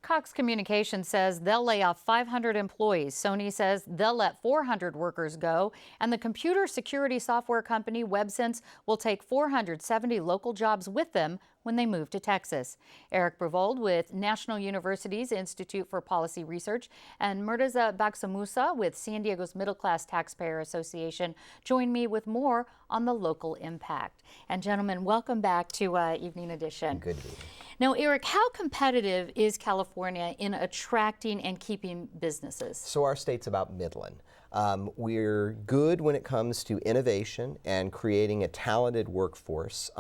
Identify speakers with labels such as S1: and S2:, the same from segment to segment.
S1: Cox Communications says they'll lay off 500 employees. Sony says they'll let 400 workers go. And the computer security software company WebSense will take 470 local jobs with them when they move to Texas. Eric Bravold with National University's Institute for Policy Research and Murtaza Baksamusa with San Diego's Middle Class Taxpayer Association join me with more on the local impact. And gentlemen, welcome back to Evening Edition.
S2: Good to be here.
S1: Now, Eric, how competitive is California in attracting and keeping businesses?
S2: So our state's about Midland. We're good when it comes to innovation and creating a talented workforce.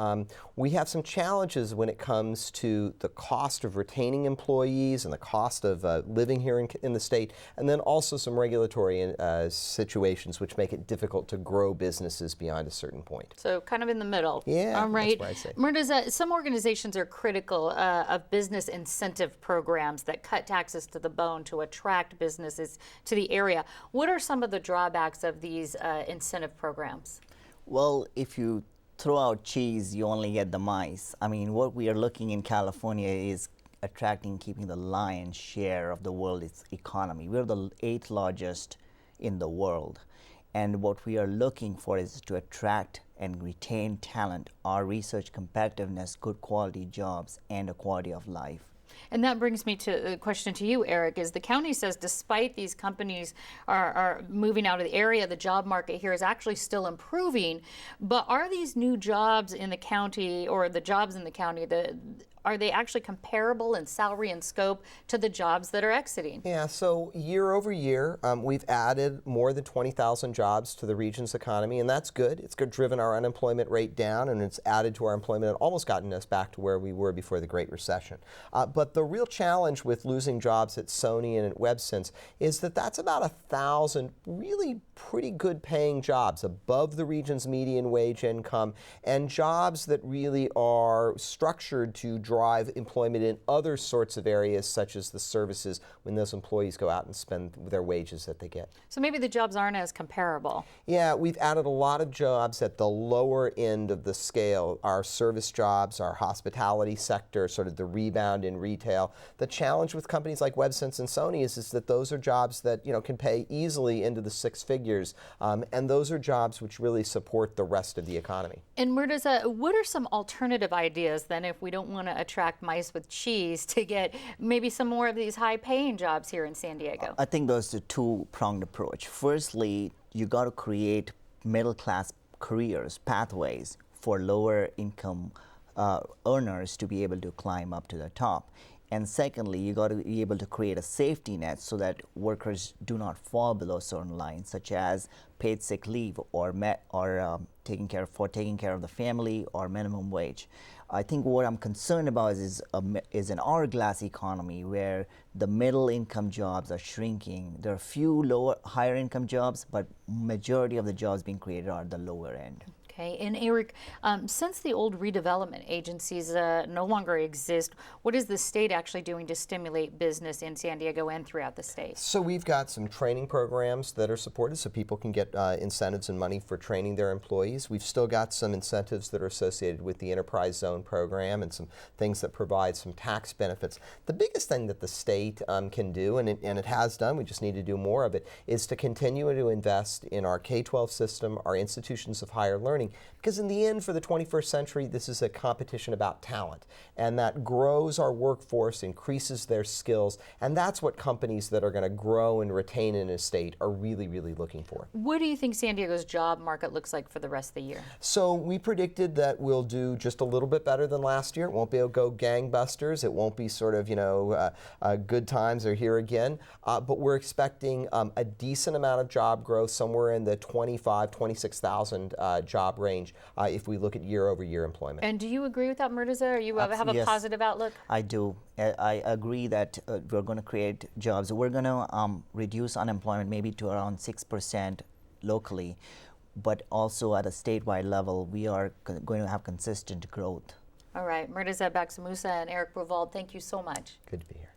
S2: We have some challenges when it comes to the cost of retaining employees and the cost of living here in the state, and then also some regulatory situations which make it difficult to grow businesses beyond a certain point.
S1: So kind of in the middle.
S2: Yeah,
S1: all right.
S2: That's what I say.
S1: Murtaza, some organizations are critical of business incentive programs that cut taxes to the bone to attract businesses to the area. What are some of the drawbacks of these incentive programs?
S3: Well, if you throw out cheese, you only get the mice. I mean, what we are looking in California is attracting, keeping the lion's share of the world's economy. We're the 8th largest in the world. And what we are looking for is to attract and retain talent, our research competitiveness, good quality jobs, and a quality of life.
S1: And that brings me to a question to you, Eric, is the county says despite these companies are moving out of the area, the job market here is actually still improving. But are these new jobs in the county, or the jobs in the county, are they actually comparable in salary and scope to the jobs that are exiting?
S2: Yeah, so year over year, we've added more than 20,000 jobs to the region's economy, and that's good. It's driven our unemployment rate down, and it's added to our employment and almost gotten us back to where we were before the Great Recession. But the real challenge with losing jobs at Sony and at WebSense is that that's about 1,000 really pretty good paying jobs above the region's median wage income, and jobs that really are structured to drive employment in other sorts of areas, such as the services, when those employees go out and spend their wages that they get.
S1: So maybe the jobs aren't as comparable.
S2: Yeah, we've added a lot of jobs at the lower end of the scale. Our service jobs, our hospitality sector, sort of the rebound in retail. The challenge with companies like WebSense and Sony is that those are jobs that can pay easily into the 6 figures, and those are jobs which really support the rest of the economy.
S1: And Murtaza, what are some alternative ideas then if we don't want to attract mice with cheese to get maybe some more of these high-paying jobs here in San Diego?
S3: I think there's a two-pronged approach. Firstly, you got to create middle-class careers, pathways for lower income earners to be able to climb up to the top. And secondly, you got to be able to create a safety net so that workers do not fall below certain lines, such as paid sick leave or taking care of the family or minimum wage. I think what I'm concerned about is an hourglass economy where the middle income jobs are shrinking. There are a few higher income jobs, but majority of the jobs being created are the lower end.
S1: Okay, and Eric, since the old redevelopment agencies no longer exist, what is the state actually doing to stimulate business in San Diego and throughout the state?
S2: So we've got some training programs that are supported so people can get incentives and money for training their employees. We've still got some incentives that are associated with the Enterprise Zone program and some things that provide some tax benefits. The biggest thing that the state can do, and it has done, we just need to do more of it, is to continue to invest in our K-12 system, our institutions of higher learning, because in the end, for the 21st century, this is a competition about talent, and that grows our workforce, increases their skills, and that's what companies that are going to grow and retain in a state are really, really looking for.
S1: What do you think San Diego's job market looks like for the rest of the year?
S2: So we predicted that we'll do just a little bit better than last year. It won't be able to go gangbusters. It won't be sort of, good times are here again, but we're expecting a decent amount of job growth, somewhere in the 26,000 job range if we look at year-over-year employment.
S1: And do you agree with that, Murtaza? Or you have a
S3: Yes,
S1: positive outlook?
S3: I do. I agree that we're going to create jobs. We're going to reduce unemployment maybe to around 6% locally, but also at a statewide level, we are going to have consistent growth.
S1: All right, Murtaza Baksamusa and Eric Bravold, thank you so much.
S2: Good to be here.